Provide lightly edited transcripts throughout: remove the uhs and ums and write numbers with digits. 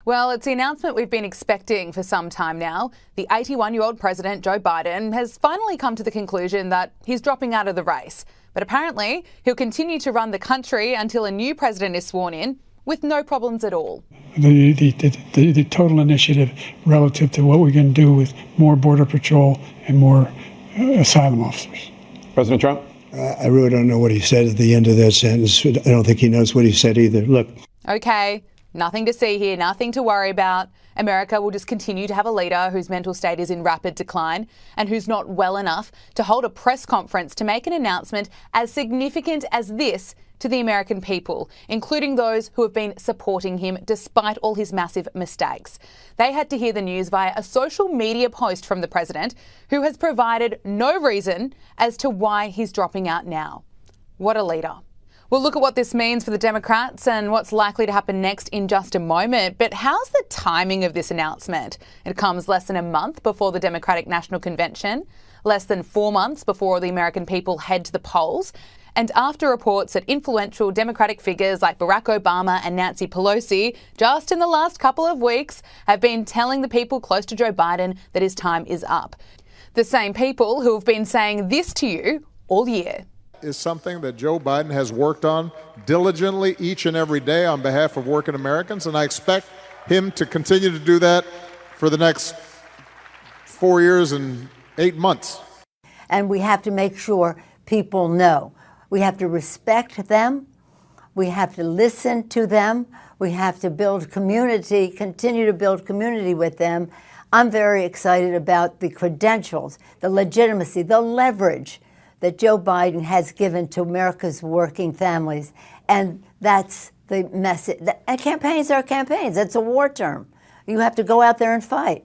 Well, it's the announcement we've been expecting for some time now. The 81-year-old President Joe Biden has finally come to the conclusion that he's dropping out of the race. But apparently, he'll continue to run the country until a new president is sworn in, with no problems at all. The total initiative relative to what we can do with more Border Patrol and more asylum officers. President Trump? I really don't know what he said at the end of that sentence. I don't think he knows what he said either. Look. Okay, nothing to see here, nothing to worry about. America will just continue to have a leader whose mental state is in rapid decline and who's not well enough to hold a press conference to make an announcement as significant as this to the American people, including those who have been supporting him despite all his massive mistakes. They had to hear the news via a social media post from the president, who has provided no reason as to why he's dropping out now. What a leader. We'll look at what this means for the Democrats and what's likely to happen next in just a moment. But how's the timing of this announcement? It comes less than a month before the Democratic National Convention, less than 4 months before the American people head to the polls, and after reports that influential Democratic figures like Barack Obama and Nancy Pelosi, just in the last couple of weeks, have been telling the people close to Joe Biden that his time is up. The same people who have been saying this to you all year. Is something that Joe Biden has worked on diligently each and every day on behalf of working Americans, and I expect him to continue to do that for the next 4 years and 8 months. And we have to make sure people know. We have to respect them. We have to listen to them. We have to build community, continue to build community with them. I'm very excited about the credentials, the legitimacy, the leverage that Joe Biden has given to America's working families. And that's the message. And campaigns are campaigns. It's a war term. You have to go out there and fight.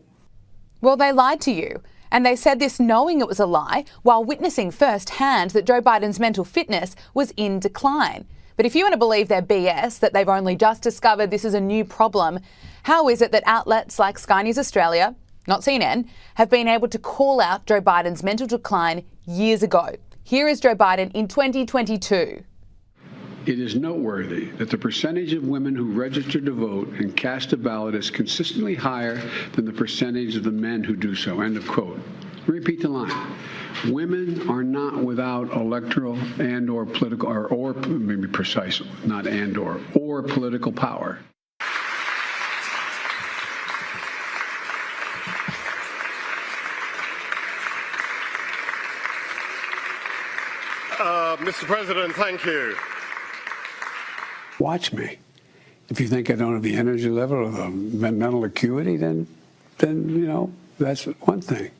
Well, they lied to you. And they said this knowing it was a lie, while witnessing firsthand that Joe Biden's mental fitness was in decline. But if you want to believe their BS, that they've only just discovered this is a new problem, how is it that outlets like Sky News Australia, not CNN, have been able to call out Joe Biden's mental decline years ago? Here is Joe Biden in 2022. It is noteworthy that the percentage of women who register to vote and cast a ballot is consistently higher than the percentage of the men who do so. End of quote. Repeat the line. Women are not without electoral and or political, or maybe precise, not and or political power. Mr. President, thank you. Watch me. If you think I don't have the energy level or the mental acuity, then you know, that's one thing.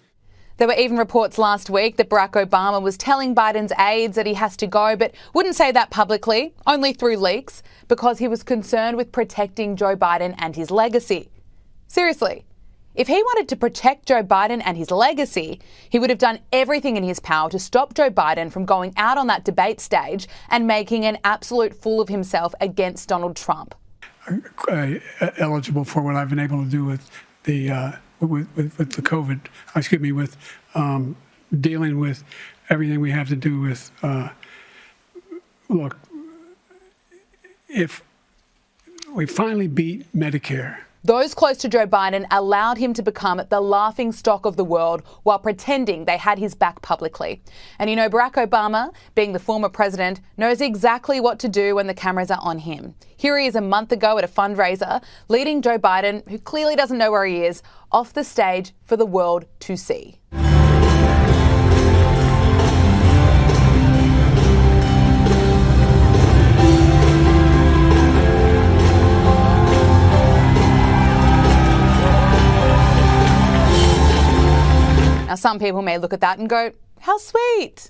There were even reports last week that Barack Obama was telling Biden's aides that he has to go, but wouldn't say that publicly, only through leaks, because he was concerned with protecting Joe Biden and his legacy. Seriously, if he wanted to protect Joe Biden and his legacy, he would have done everything in his power to stop Joe Biden from going out on that debate stage and making an absolute fool of himself against Donald Trump. Eligible for what I've been able to do with the with the COVID, with dealing with everything we have to do with. Look, if we finally beat Medicare. Those close to Joe Biden allowed him to become the laughing stock of the world while pretending they had his back publicly. And you know, Barack Obama, being the former president, knows exactly what to do when the cameras are on him. Here he is a month ago at a fundraiser, leading Joe Biden, who clearly doesn't know where he is, off the stage for the world to see. Now, some people may look at that and go, how sweet,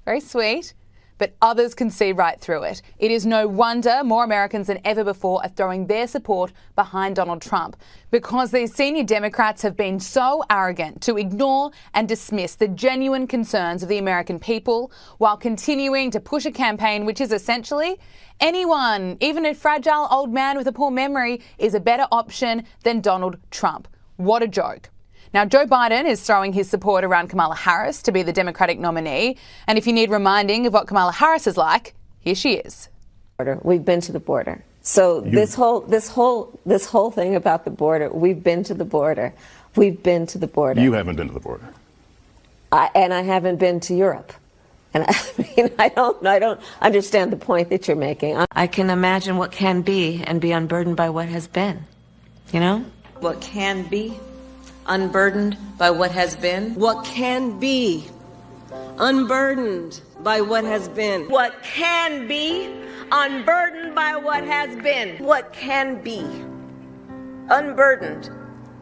very sweet, but others can see right through it. It is no wonder more Americans than ever before are throwing their support behind Donald Trump, because these senior Democrats have been so arrogant to ignore and dismiss the genuine concerns of the American people while continuing to push a campaign which is essentially anyone, even a fragile old man with a poor memory, is a better option than Donald Trump. What a joke. Now, Joe Biden is throwing his support around Kamala Harris to be the Democratic nominee. And if you need reminding of what Kamala Harris is like, here she is. We've been to the border. So this whole thing about the border, we've been to the border. We've been to the border. You haven't been to the border. And I haven't been to Europe. And I mean, I don't understand the point that you're making. I can imagine what can be and be unburdened by what has been. You know? What can be unburdened by what has been. What can be unburdened by what has been. What can be unburdened by what has been. What can be unburdened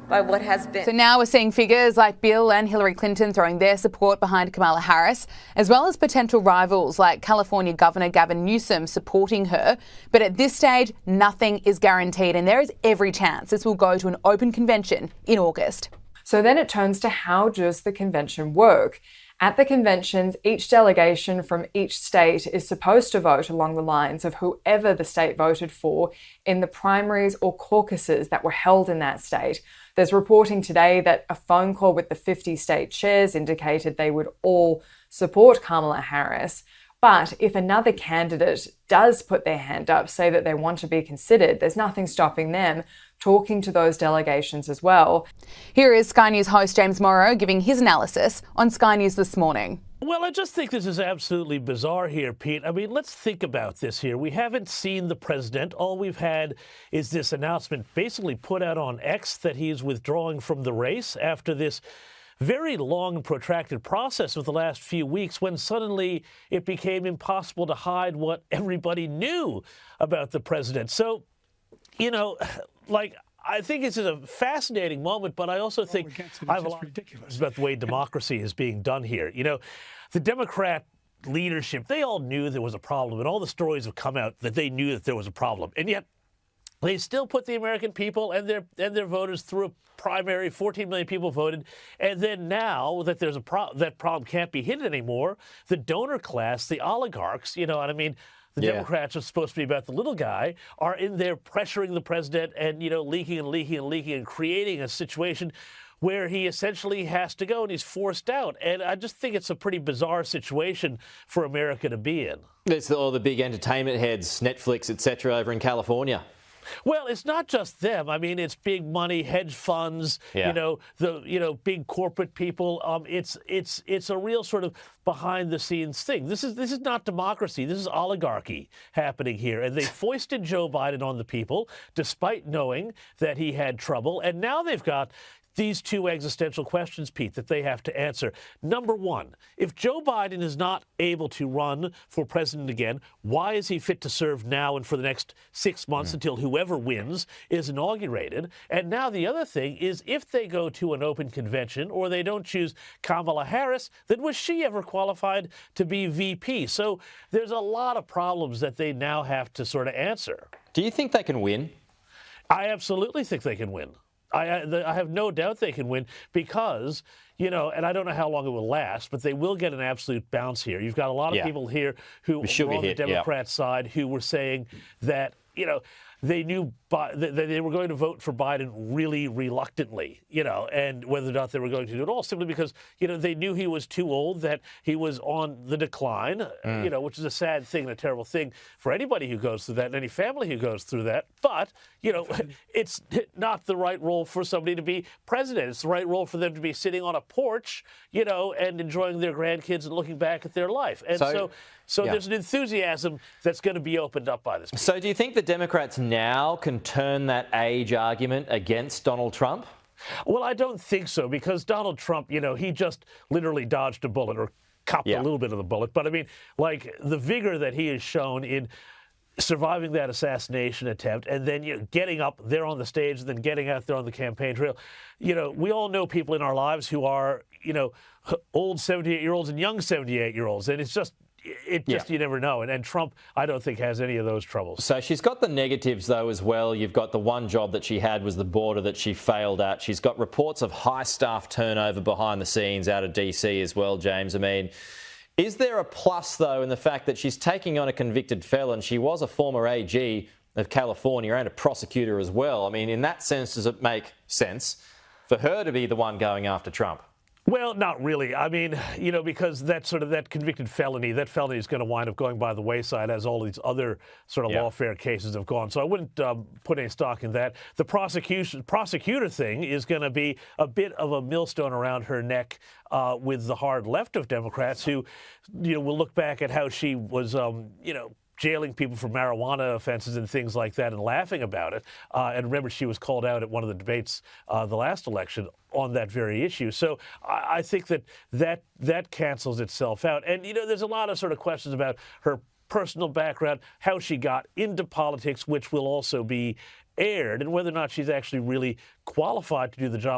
by what has been. So now we're seeing figures like Bill and Hillary Clinton throwing their support behind Kamala Harris, as well as potential rivals like California Governor Gavin Newsom supporting her. But at this stage, nothing is guaranteed, and there is every chance this will go to an open convention in August. So then it turns to how does the convention work? At the conventions, each delegation from each state is supposed to vote along the lines of whoever the state voted for in the primaries or caucuses that were held in that state. There's reporting today that a phone call with the 50 state chairs indicated they would all support Kamala Harris. But if another candidate does put their hand up, say that they want to be considered, there's nothing stopping them talking to those delegations as well. Here is Sky News host James Morrow giving his analysis on Sky News this morning. Well, I just think this is absolutely bizarre here, Pete. I mean, let's think about this here. We haven't seen the president. All we've had is this announcement basically put out on X that he is withdrawing from the race after this very long and protracted process of the last few weeks when suddenly it became impossible to hide what everybody knew about the president. So, you know, like, I think this is a fascinating moment, but I also think I have a lot about the way democracy is being done here. You know, the Democrat leadership, they all knew there was a problem, and all the stories have come out that they knew that there was a problem. And yet they still put the American people and their voters through a primary. 14 million people voted. And then now that there's that problem can't be hidden anymore, the donor class, the oligarchs, you know what I mean? The Democrats are supposed to be about the little guy, are in there pressuring the president and, you know, leaking and creating a situation where he essentially has to go and he's forced out. And I just think it's a pretty bizarre situation for America to be in. It's all the big entertainment heads, Netflix, etc., over in California. Well, it's not just them. I mean, it's big money, hedge funds, you know, big corporate people. It's a real sort of behind the scenes thing. This is not democracy. This is oligarchy happening here. And they foisted Joe Biden on the people despite knowing that he had trouble. And now they've got these two existential questions, Pete, that they have to answer. Number one, if Joe Biden is not able to run for president again, why is he fit to serve now and for the next 6 months until whoever wins is inaugurated? And now the other thing is if they go to an open convention or they don't choose Kamala Harris, then was she ever qualified to be VP? So there's a lot of problems that they now have to sort of answer. Do you think they can win? I absolutely think they can win. I have no doubt they can win because, you know, and I don't know how long it will last, but they will get an absolute bounce here. You've got a lot of people here who were on the Democrat side who were saying that, you know, they knew they were going to vote for Biden really reluctantly, you know, and whether or not they were going to do it all simply because, you know, they knew he was too old, that he was on the decline, you know, which is a sad thing and a terrible thing for anybody who goes through that and any family who goes through that. But, you know, it's not the right role for somebody to be president. It's the right role for them to be sitting on a porch, you know, and enjoying their grandkids and looking back at their life. And so there's an enthusiasm that's going to be opened up by this. So do you think the Democrats now can turn that age argument against Donald Trump? Well, I don't think so, because Donald Trump, you know, he just literally dodged a bullet or copped a little bit of the bullet. But I mean, like the vigor that he has shown in surviving that assassination attempt and then, you know, getting up there on the stage and then getting out there on the campaign trail. You know, we all know people in our lives who are, you know, old 78-year-olds and young 78-year-olds. And it's just, you never know. And Trump, I don't think, has any of those troubles. So she's got the negatives, though, as well. You've got the one job that she had was the border that she failed at. She's got reports of high staff turnover behind the scenes out of D.C. as well, James. I mean, is there a plus, though, in the fact that she's taking on a convicted felon? She was a former AG of California and a prosecutor as well. I mean, in that sense, does it make sense for her to be the one going after Trump? Well, not really. I mean, you know, because that convicted felony, that felony is going to wind up going by the wayside as all these other sort of lawfare cases have gone. So I wouldn't put any stock in that. The prosecutor thing is going to be a bit of a millstone around her neck with the hard left of Democrats who, you know, will look back at how she was, you know, jailing people for marijuana offenses and things like that and laughing about it. And remember, she was called out at one of the debates the last election on that very issue. So I think that cancels itself out. And, you know, there's a lot of sort of questions about her personal background, how she got into politics, which will also be aired, and whether or not she's actually really qualified to do the job.